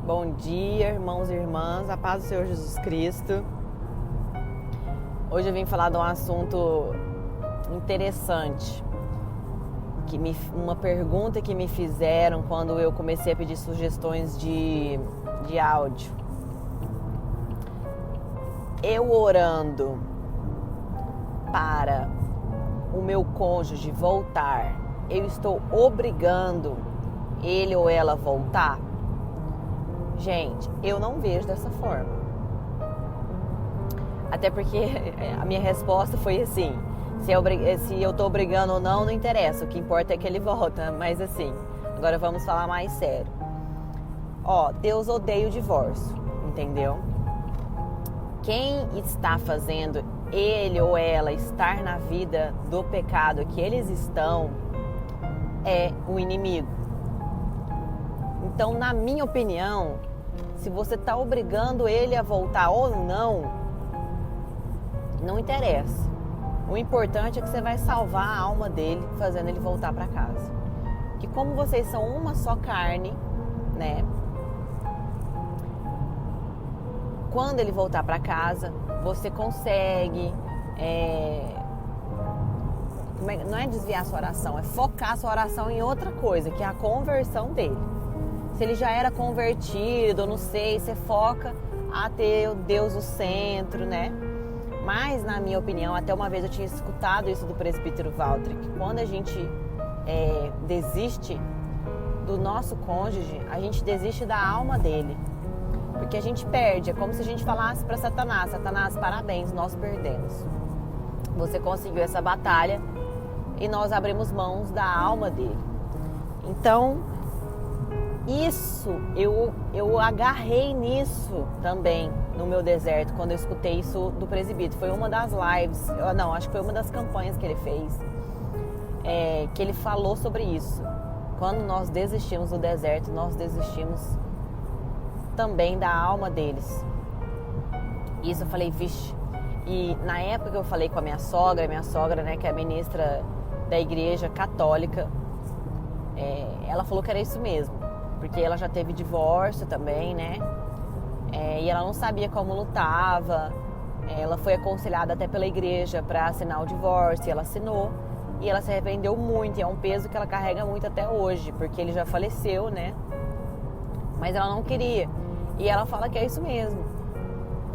Bom dia, irmãos e irmãs, a paz do Senhor Jesus Cristo. Hoje eu vim falar de um assunto interessante, uma pergunta que me fizeram quando eu comecei a pedir sugestões de áudio. Eu orando para o meu cônjuge voltar, eu estou obrigando ele ou ela a voltar? Gente, eu não vejo dessa forma. Até porque a minha resposta foi assim: se eu tô obrigando ou não, não interessa. O que importa é que ele volta. Mas assim, agora vamos falar mais sério. Deus odeia o divórcio, entendeu? Quem está fazendo ele ou ela estar na vida do pecado que eles estão é o inimigo. Então, na minha opinião, se você está obrigando ele a voltar ou não interessa. O importante é que você vai salvar a alma dele, fazendo ele voltar para casa. Que como vocês são uma só carne, né? Quando ele voltar para casa, você consegue... não é desviar a sua oração, é focar a sua oração em outra coisa, que é a conversão dele. Se ele já era convertido, não sei, você foca a ter o Deus no centro, né? Mas, na minha opinião, até uma vez eu tinha escutado isso do presbítero Walter, que quando a gente desiste do nosso cônjuge, a gente desiste da alma dele. Porque a gente perde, é como se a gente falasse para Satanás: Satanás, parabéns, nós perdemos. Você conseguiu essa batalha e nós abrimos mãos da alma dele. Então, isso, eu agarrei nisso também no meu deserto, quando eu escutei isso do presbítero. Foi uma das lives, acho que foi uma das campanhas que ele fez, que ele falou sobre isso. Quando nós desistimos do deserto, nós desistimos também da alma deles. Isso eu falei, vixe. E na época que eu falei com a minha sogra, né, que é ministra da igreja católica, ela falou que era isso mesmo. Porque ela já teve divórcio também, né? E ela não sabia como lutava. Ela foi aconselhada até pela igreja para assinar o divórcio. E ela assinou. E ela se arrependeu muito. E é um peso que ela carrega muito até hoje. Porque ele já faleceu, né? Mas ela não queria. E ela fala que é isso mesmo.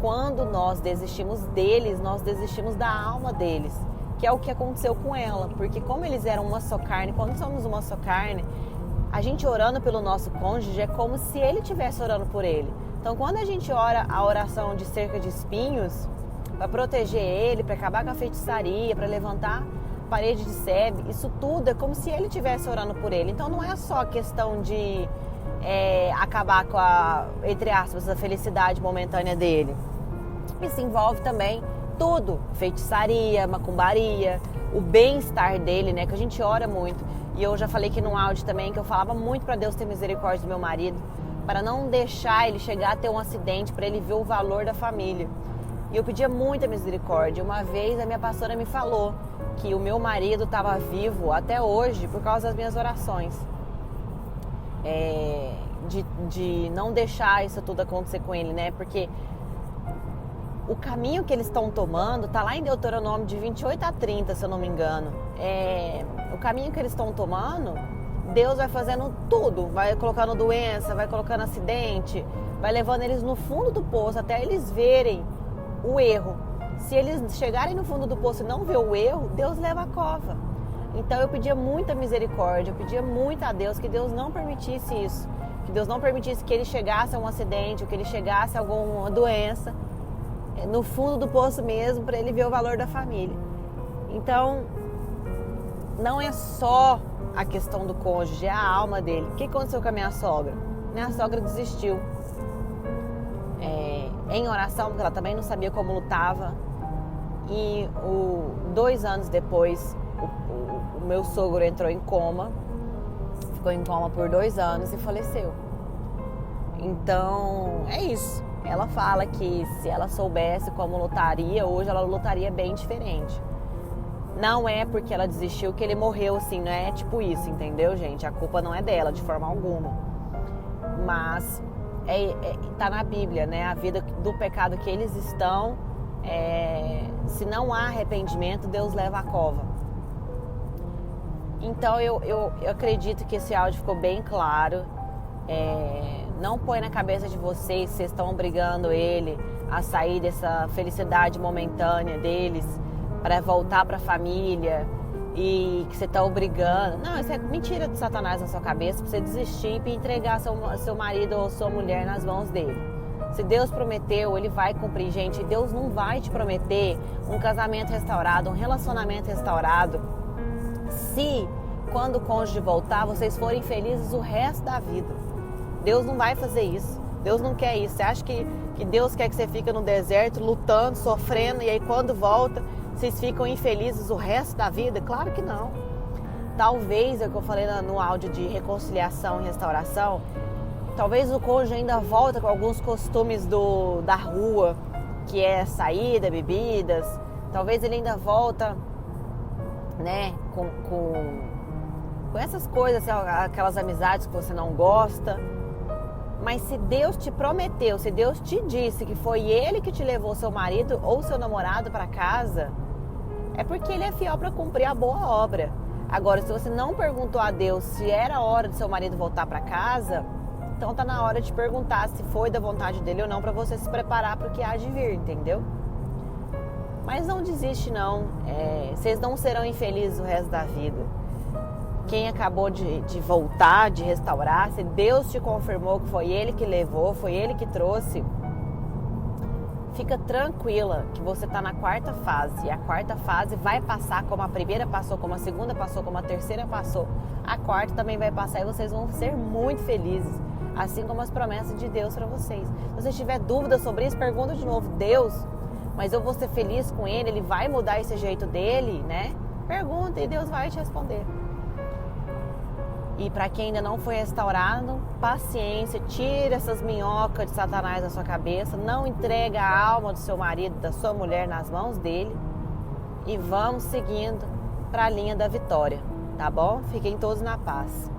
Quando nós desistimos deles, nós desistimos da alma deles. Que é o que aconteceu com ela. Porque como eles eram uma só carne, quando somos uma só carne... A gente orando pelo nosso cônjuge é como se ele estivesse orando por ele. Então, quando a gente ora a oração de cerca de espinhos, para proteger ele, para acabar com a feitiçaria, para levantar a parede de sebe, isso tudo é como se ele estivesse orando por ele. Então, não é só questão de acabar com a, entre aspas, a felicidade momentânea dele. Isso envolve também tudo: feitiçaria, macumbaria, o bem-estar dele, né? Que a gente ora muito. E eu já falei aqui no áudio também que eu falava muito para Deus ter misericórdia do meu marido, para não deixar ele chegar a ter um acidente, para ele ver o valor da família. E eu pedia muita misericórdia. Uma vez a minha pastora me falou que o meu marido estava vivo até hoje por causa das minhas orações. De não deixar isso tudo acontecer com ele, né? Porque o caminho que eles estão tomando está lá em Deuteronômio de 28 a 30, se eu não me engano. O caminho que eles estão tomando, Deus vai fazendo tudo. Vai colocando doença, vai colocando acidente, vai levando eles no fundo do poço até eles verem o erro. Se eles chegarem no fundo do poço e não ver o erro, Deus leva a cova. Então eu pedia muita misericórdia, eu pedia muito a Deus que Deus não permitisse isso. Que Deus não permitisse que ele chegasse a um acidente, ou que ele chegasse a alguma doença, no fundo do poço mesmo, para ele ver o valor da família. Então, não é só a questão do cônjuge, é a alma dele. O que aconteceu com a minha sogra? Minha sogra desistiu em oração, porque ela também não sabia como lutava. E 2 anos depois, o meu sogro entrou em coma, ficou em coma por 2 anos e faleceu. Então, é isso. Ela fala que se ela soubesse como lutaria, hoje ela lutaria bem diferente. Não é porque ela desistiu que ele morreu, assim, não é tipo isso, entendeu, gente? A culpa não é dela, de forma alguma. Mas tá na Bíblia, né? A vida do pecado que eles estão, se não há arrependimento, Deus leva à cova. Então eu acredito que esse áudio ficou bem claro. Não põe na cabeça de vocês que vocês estão obrigando ele a sair dessa felicidade momentânea deles para voltar para a família e que você está obrigando. Não, isso é mentira de Satanás na sua cabeça para você desistir e entregar seu marido ou sua mulher nas mãos dele. Se Deus prometeu, ele vai cumprir, gente. Deus não vai te prometer um casamento restaurado, um relacionamento restaurado, se quando o cônjuge voltar, vocês forem felizes o resto da vida. Deus não vai fazer isso. Deus não quer isso. Você acha que Deus quer que você fique no deserto, lutando, sofrendo, e aí quando volta, vocês ficam infelizes o resto da vida? Claro que não. Talvez, é o que eu falei no áudio de reconciliação e restauração, talvez o cônjuge ainda volta com alguns costumes da rua, que é saída, bebidas. Talvez ele ainda volta, né, com essas coisas, aquelas amizades que você não gosta. Mas se Deus te prometeu, se Deus te disse que foi Ele que te levou seu marido ou seu namorado para casa, é porque Ele é fiel para cumprir a boa obra. Agora, se você não perguntou a Deus se era a hora do seu marido voltar para casa, então tá na hora de perguntar se foi da vontade dele ou não, para você se preparar para o que há de vir, entendeu? Mas não desiste não, vocês não serão infelizes o resto da vida. Quem acabou de voltar, de restaurar, se Deus te confirmou que foi Ele que levou, foi Ele que trouxe, fica tranquila que você está na quarta fase. E a quarta fase vai passar como a primeira passou, como a segunda passou, como a terceira passou. A quarta também vai passar e vocês vão ser muito felizes, assim como as promessas de Deus para vocês. Se você tiver dúvida sobre isso, pergunta de novo: Deus, mas eu vou ser feliz com Ele? Ele vai mudar esse jeito dele, né? Pergunta e Deus vai te responder. E para quem ainda não foi restaurado, paciência, tira essas minhocas de Satanás da sua cabeça, não entrega a alma do seu marido, da sua mulher nas mãos dele e vamos seguindo para a linha da vitória, tá bom? Fiquem todos na paz.